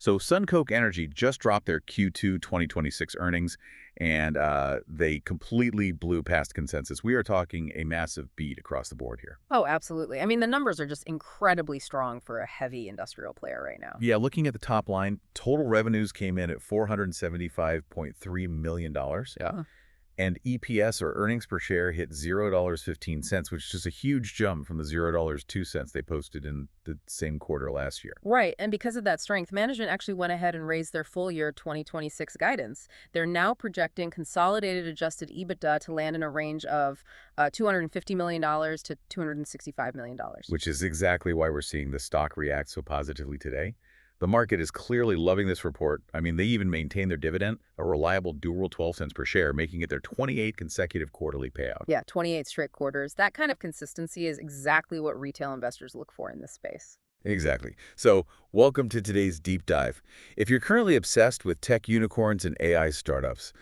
So SunCoke Energy just dropped their Q2 2026 earnings, and they completely blew past consensus. We are talking a massive beat across the board here. Oh, absolutely. I mean, the numbers are just incredibly strong for a heavy industrial player right now. Yeah, looking at the top line, total revenues came in at $475.3 million. Yeah. And EPS, or earnings per share, hit $0.15, which is just a huge jump from the $0.02 they posted in the same quarter last year. Right. And because of that strength, management actually went ahead and raised their full year 2026 guidance. They're now projecting consolidated adjusted EBITDA to land in a range of $250 million to $265 million. Which is exactly why we're seeing the stock react so positively today. The market is clearly loving this report. I mean, they even maintain their dividend, a reliable dual 12 cents per share, making it their 28th consecutive quarterly payout. Yeah, 28 straight quarters. That kind of consistency is exactly what retail investors look for in this space. Exactly. So, welcome to today's deep dive. If you're currently obsessed with tech unicorns and AI startups,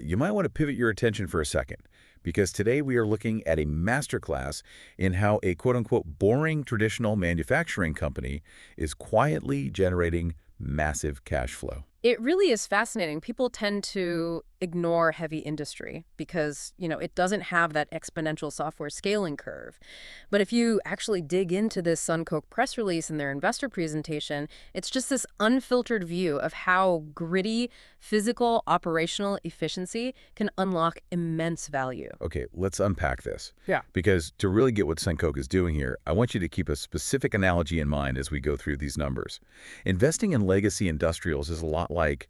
you might want to pivot your attention for a second, because today we are looking at a masterclass in how a quote-unquote boring traditional manufacturing company is quietly generating massive cash flow. It really is fascinating. People tend to ignore heavy industry because, it doesn't have that exponential software scaling curve. But if you actually dig into this SunCoke press release and their investor presentation, it's just this unfiltered view of how gritty, physical, operational efficiency can unlock immense value. Okay, let's unpack this. Yeah. Because to really get what SunCoke is doing here, I want you to keep a specific analogy in mind as we go through these numbers. Investing in legacy industrials is a lot like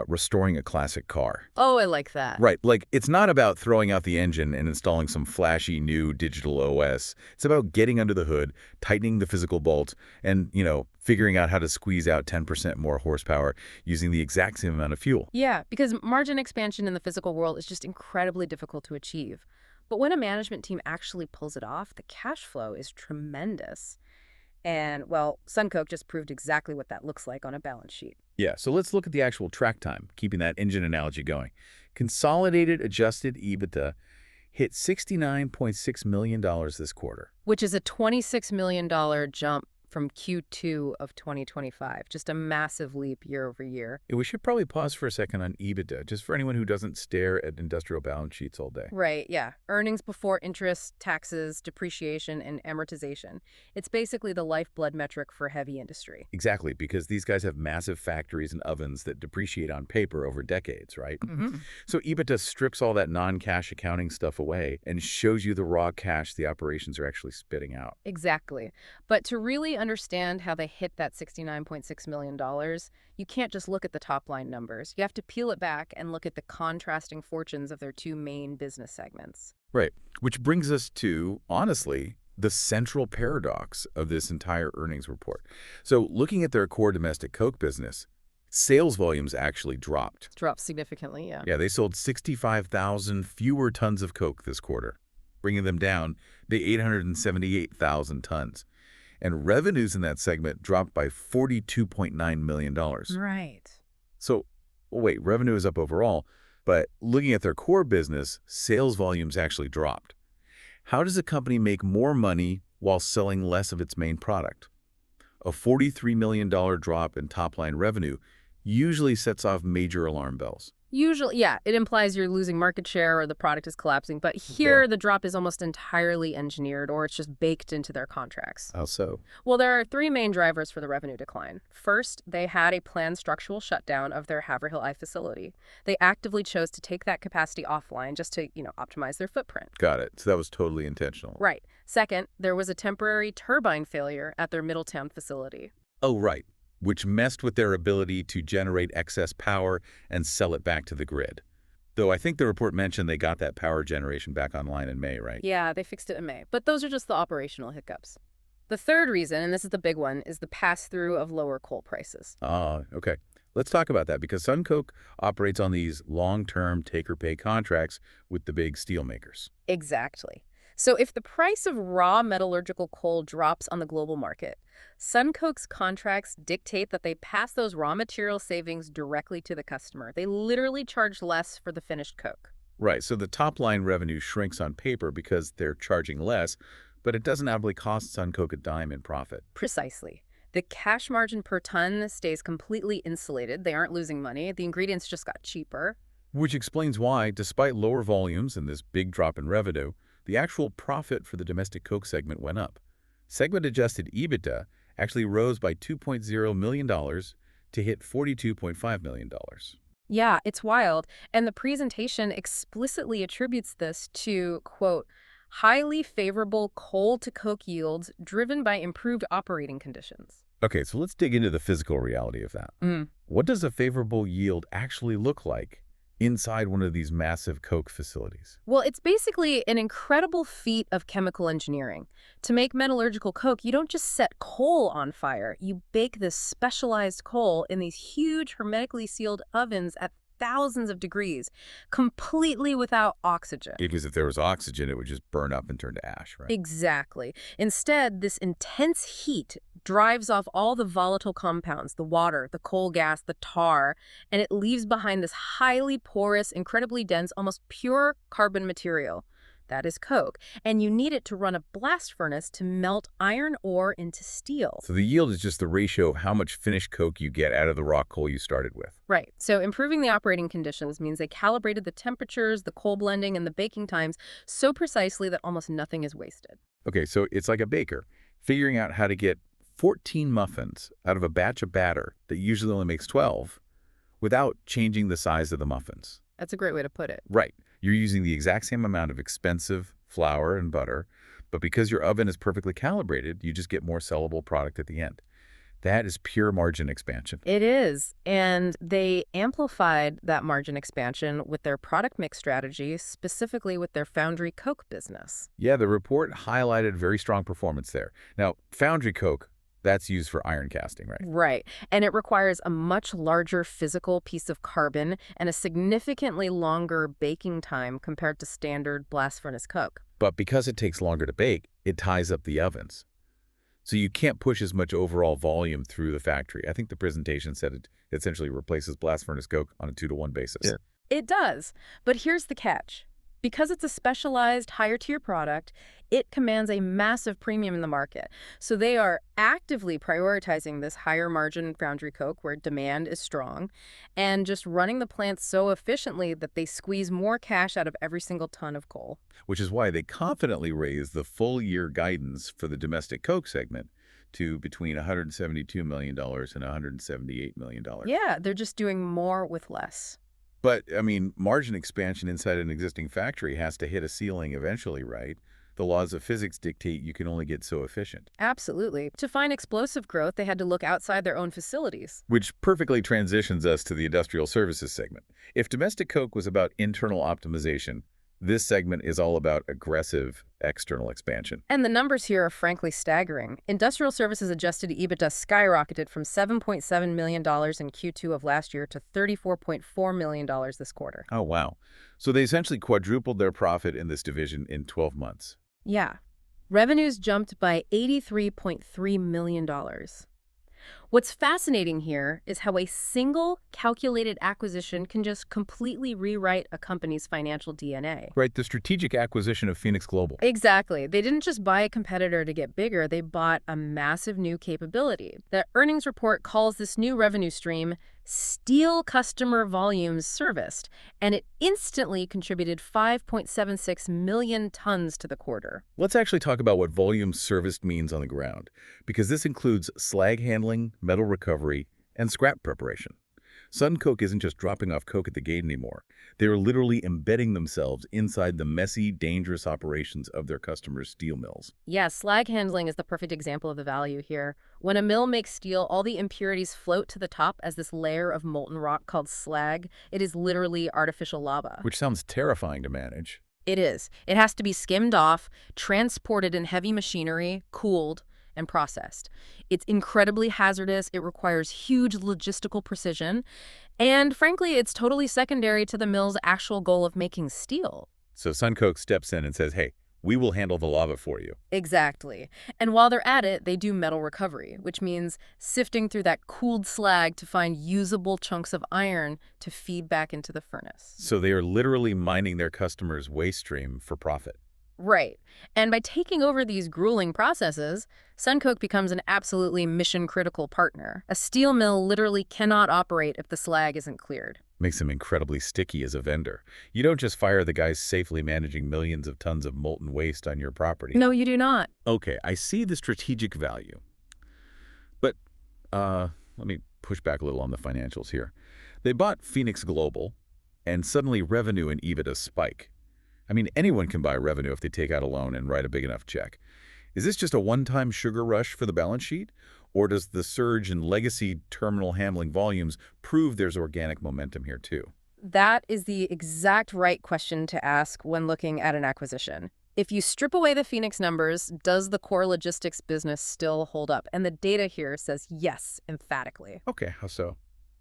restoring a classic car. Oh, I like that. Right, like it's not about throwing out the engine and installing some flashy new digital OS. It's about getting under the hood, tightening the physical bolt, and, figuring out how to squeeze out 10% more horsepower using the exact same amount of fuel. Yeah, because margin expansion in the physical world is just incredibly difficult to achieve. But when a management team actually pulls it off, the cash flow is tremendous. And, well, SunCoke just proved exactly what that looks like on a balance sheet. Yeah, so let's look at the actual track time, keeping that engine analogy going. Consolidated adjusted EBITDA hit $69.6 million this quarter. Which is a $26 million jump from Q2 of 2025. Just a massive leap year over year. We should probably pause for a second on EBITDA, just for anyone who doesn't stare at industrial balance sheets all day. Right, yeah. Earnings before interest, taxes, depreciation, and amortization. It's basically the lifeblood metric for heavy industry. Exactly, because these guys have massive factories and ovens that depreciate on paper over decades, right? Mm-hmm. So EBITDA strips all that non-cash accounting stuff away and shows you the raw cash the operations are actually spitting out. Exactly. But to really understand how they hit that $69.6 million, you can't just look at the top line numbers. You have to peel it back and look at the contrasting fortunes of their two main business segments. Right, which brings us to, honestly, the central paradox of this entire earnings report. So looking at their core domestic Coke business, sales volumes actually dropped. Dropped significantly, yeah. Yeah, they sold 65,000 fewer tons of Coke this quarter, bringing them down to 878,000 tons. And revenues in that segment dropped by $42.9 million. Right. So, wait, revenue is up overall, but looking at their core business, sales volumes actually dropped. How does a company make more money while selling less of its main product? A $43 million drop in top-line revenue usually sets off major alarm bells. Usually, yeah, it implies you're losing market share or the product is collapsing. But here, the drop is almost entirely engineered, or it's just baked into their contracts. How so? Well, there are three main drivers for the revenue decline. First, they had a planned structural shutdown of their Haverhill I facility. They actively chose to take that capacity offline just to, optimize their footprint. Got it. So that was totally intentional. Right. Second, there was a temporary turbine failure at their Middletown facility. Oh, right. Which messed with their ability to generate excess power and sell it back to the grid. Though I think the report mentioned they got that power generation back online in May, right? Yeah, they fixed it in May. But those are just the operational hiccups. The third reason, and this is the big one, is the pass-through of lower coal prices. Ah, okay. Let's talk about that, because SunCoke operates on these long-term take-or-pay contracts with the big steel makers. Exactly. So if the price of raw metallurgical coal drops on the global market, SunCoke's contracts dictate that they pass those raw material savings directly to the customer. They literally charge less for the finished coke. Right, so the top-line revenue shrinks on paper because they're charging less, but it doesn't actually cost SunCoke a dime in profit. Precisely. The cash margin per ton stays completely insulated. They aren't losing money. The ingredients just got cheaper. Which explains why, despite lower volumes and this big drop in revenue, the actual profit for the domestic Coke segment went up. Segment-adjusted EBITDA actually rose by $2.0 million to hit $42.5 million. Yeah, it's wild. And the presentation explicitly attributes this to, quote, highly favorable coal-to-coke yields driven by improved operating conditions. Okay, so let's dig into the physical reality of that. What does a favorable yield actually look like inside one of these massive Coke facilities? Well, it's basically an incredible feat of chemical engineering. To make metallurgical coke, you don't just set coal on fire. You bake this specialized coal in these huge hermetically sealed ovens at thousands of degrees, completely without oxygen. Because if there was oxygen, it would just burn up and turn to ash, right? Exactly. Instead, this intense heat drives off all the volatile compounds, the water, the coal gas, the tar, and it leaves behind this highly porous, incredibly dense, almost pure carbon material. That is coke. And you need it to run a blast furnace to melt iron ore into steel. So the yield is just the ratio of how much finished Coke you get out of the raw coal you started with. Right. So improving the operating conditions means they calibrated the temperatures, the coal blending, and the baking times so precisely that almost nothing is wasted. Okay, so it's like a baker figuring out how to get 14 muffins out of a batch of batter that usually only makes 12 without changing the size of the muffins. That's a great way to put it. Right. You're using the exact same amount of expensive flour and butter, but because your oven is perfectly calibrated, you just get more sellable product at the end. That is pure margin expansion. It is. And they amplified that margin expansion with their product mix strategy, specifically with their foundry coke business. Yeah, the report highlighted very strong performance there. Now, foundry coke, that's used for iron casting, right? Right. And it requires a much larger physical piece of carbon and a significantly longer baking time compared to standard blast furnace coke. But because it takes longer to bake, it ties up the ovens. So you can't push as much overall volume through the factory. I think the presentation said it essentially replaces blast furnace coke on a 2-to-1 basis. Yeah. It does. But here's the catch. Because it's a specialized, higher-tier product, it commands a massive premium in the market. So they are actively prioritizing this higher-margin foundry coke where demand is strong and just running the plants so efficiently that they squeeze more cash out of every single ton of coal. Which is why they confidently raised the full-year guidance for the domestic Coke segment to between $172 million and $178 million. Yeah, they're just doing more with less. But, I mean, margin expansion inside an existing factory has to hit a ceiling eventually, right? The laws of physics dictate you can only get so efficient. Absolutely. To find explosive growth, they had to look outside their own facilities. Which perfectly transitions us to the industrial services segment. If domestic Coke was about internal optimization, this segment is all about aggressive external expansion. And the numbers here are frankly staggering. Industrial services adjusted EBITDA skyrocketed from $7.7 million in Q2 of last year to $34.4 million this quarter. Oh, wow. So they essentially quadrupled their profit in this division in 12 months. Yeah. Revenues jumped by $83.3 million. What's fascinating here is how a single calculated acquisition can just completely rewrite a company's financial DNA. Right, the strategic acquisition of Phoenix Global. Exactly. They didn't just buy a competitor to get bigger, they bought a massive new capability. The earnings report calls this new revenue stream steel customer volumes serviced, and it instantly contributed 5.76 million tons to the quarter. Let's actually talk about what volume serviced means on the ground, because this includes slag handling, metal recovery, and scrap preparation. SunCoke isn't just dropping off coke at the gate anymore. They are literally embedding themselves inside the messy, dangerous operations of their customers' steel mills. Yeah, slag handling is the perfect example of the value here. When a mill makes steel, all the impurities float to the top as this layer of molten rock called slag. It is literally artificial lava. Which sounds terrifying to manage. It is. It has to be skimmed off, transported in heavy machinery, cooled, and processed. It's incredibly hazardous, it requires huge logistical precision, and frankly, it's totally secondary to the mill's actual goal of making steel. So SunCoke steps in and says, hey, we will handle the lava for you. Exactly. And while they're at it, they do metal recovery, which means sifting through that cooled slag to find usable chunks of iron to feed back into the furnace. So they are literally mining their customers' waste stream for profit. Right. And by taking over these grueling processes, SunCoke becomes an absolutely mission-critical partner. A steel mill literally cannot operate if the slag isn't cleared. Makes him incredibly sticky as a vendor. You don't just fire the guys safely managing millions of tons of molten waste on your property. No, you do not. Okay, I see the strategic value. But let me push back a little on the financials here. They bought Phoenix Global, and suddenly revenue and EBITDA spike. I mean, anyone can buy revenue if they take out a loan and write a big enough check. Is this just a one-time sugar rush for the balance sheet? Or does the surge in legacy terminal handling volumes prove there's organic momentum here too? That is the exact right question to ask when looking at an acquisition. If you strip away the Phoenix numbers, does the core logistics business still hold up? And the data here says yes, emphatically. Okay, how so?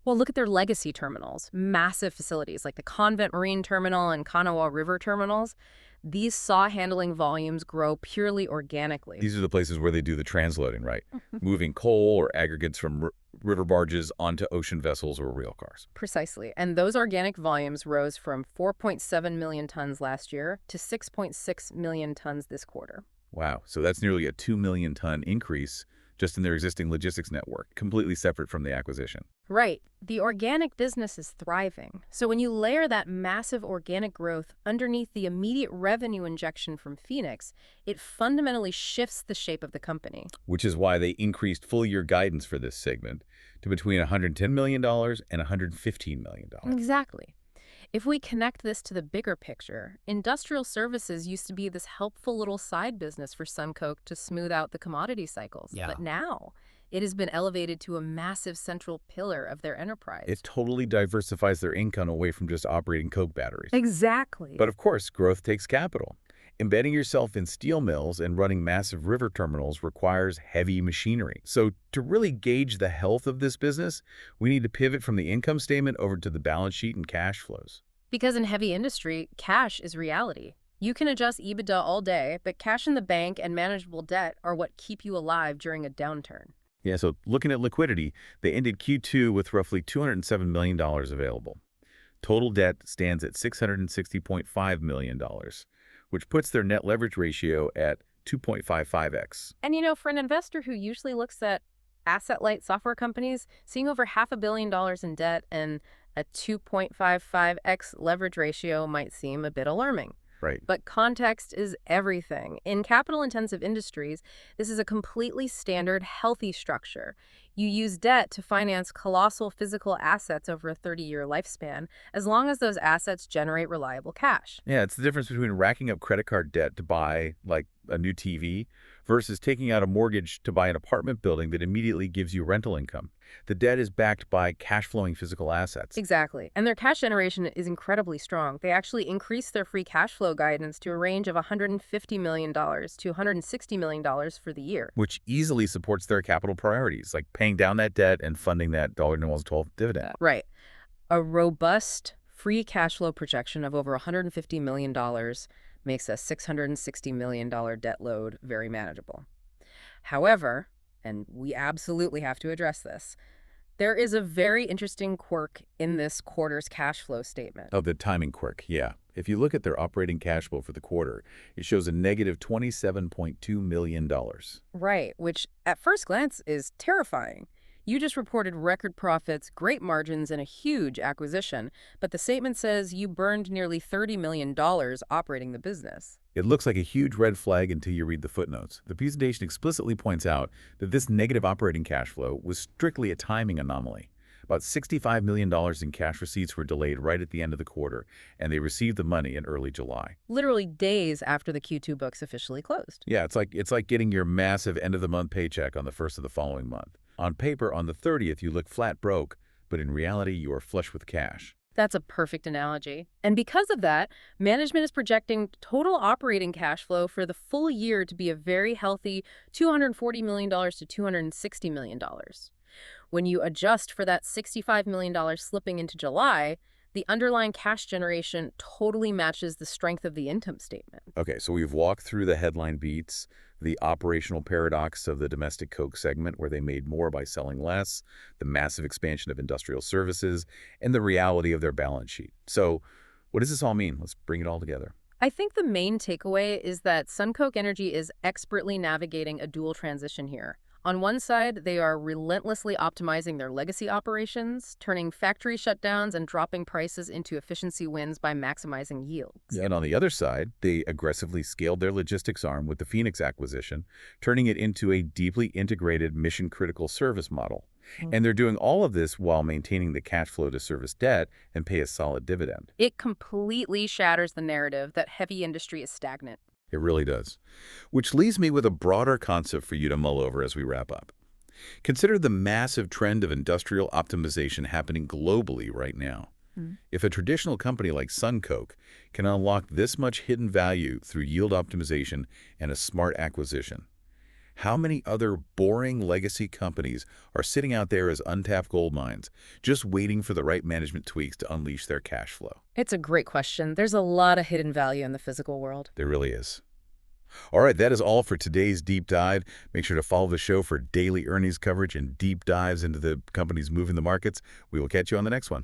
Well, look at their legacy terminals, massive facilities like the Convent Marine Terminal and Kanawha River terminals. These saw handling volumes grow purely organically. These are the places where they do the transloading, right? Moving coal or aggregates from river barges onto ocean vessels or rail cars. Precisely. And those organic volumes rose from 4.7 million tons last year to 6.6 million tons this quarter. Wow, so that's nearly a 2 million ton increase just in their existing logistics network, completely separate from the acquisition. Right. The organic business is thriving. So when you layer that massive organic growth underneath the immediate revenue injection from Phoenix, it fundamentally shifts the shape of the company. Which is why they increased full-year guidance for this segment to between $110 million and $115 million. Exactly. If we connect this to the bigger picture, industrial services used to be this helpful little side business for SunCoke to smooth out the commodity cycles. Yeah. But now it has been elevated to a massive central pillar of their enterprise. It totally diversifies their income away from just operating coke batteries. Exactly. But of course, growth takes capital. Embedding yourself in steel mills and running massive river terminals requires heavy machinery. So to really gauge the health of this business, we need to pivot from the income statement over to the balance sheet and cash flows. Because in heavy industry, cash is reality. You can adjust EBITDA all day, but cash in the bank and manageable debt are what keep you alive during a downturn. Yeah, so looking at liquidity, they ended Q2 with roughly $207 million available. Total debt stands at $660.5 million, which puts their net leverage ratio at 2.55x. And for an investor who usually looks at asset-light software companies, seeing over $500 million in debt and a 2.55x leverage ratio might seem a bit alarming. Right. But context is everything. In capital-intensive industries, this is a completely standard, healthy structure. You use debt to finance colossal physical assets over a 30-year lifespan, as long as those assets generate reliable cash. Yeah, it's the difference between racking up credit card debt to buy, like, a new TV versus taking out a mortgage to buy an apartment building that immediately gives you rental income. The debt is backed by cash-flowing physical assets. Exactly. And their cash generation is incredibly strong. They actually increased their free cash flow guidance to a range of $150 million to $160 million for the year. Which easily supports their capital priorities, like paying down that debt and funding that $1.12 dividend. Right. A robust free cash flow projection of over $150 million makes a $660 million debt load very manageable. However, and we absolutely have to address this, there is a very interesting quirk in this quarter's cash flow statement. Oh, the timing quirk, yeah. If you look at their operating cash flow for the quarter, it shows a negative $27.2 million. Right, which at first glance is terrifying. You just reported record profits, great margins, and a huge acquisition, but the statement says you burned nearly $30 million operating the business. It looks like a huge red flag until you read the footnotes. The presentation explicitly points out that this negative operating cash flow was strictly a timing anomaly. About $65 million in cash receipts were delayed right at the end of the quarter, and they received the money in early July. Literally days after the Q2 books officially closed. Yeah, it's like getting your massive end-of-the-month paycheck on the first of the following month. On paper, on the 30th, you look flat broke, but in reality, you are flush with cash. That's a perfect analogy. And because of that, management is projecting total operating cash flow for the full year to be a very healthy $240 million to $260 million. When you adjust for that $65 million slipping into July, the underlying cash generation totally matches the strength of the income statement. Okay, so we've walked through the headline beats, the operational paradox of the domestic coke segment where they made more by selling less, the massive expansion of industrial services, and the reality of their balance sheet. So what does this all mean? Let's bring it all together. I think the main takeaway is that SunCoke Energy is expertly navigating a dual transition here. On one side, they are relentlessly optimizing their legacy operations, turning factory shutdowns and dropping prices into efficiency wins by maximizing yields. And on the other side, they aggressively scaled their logistics arm with the Phoenix acquisition, turning it into a deeply integrated mission-critical service model. And they're doing all of this while maintaining the cash flow to service debt and pay a solid dividend. It completely shatters the narrative that heavy industry is stagnant. It really does. Which leaves me with a broader concept for you to mull over as we wrap up. Consider the massive trend of industrial optimization happening globally right now. If a traditional company like SunCoke can unlock this much hidden value through yield optimization and a smart acquisition, how many other boring legacy companies are sitting out there as untapped gold mines, just waiting for the right management tweaks to unleash their cash flow? It's a great question. There's a lot of hidden value in the physical world. There really is. All right, that is all for today's deep dive. Make sure to follow the show for daily earnings coverage and deep dives into the companies moving the markets. We will catch you on the next one.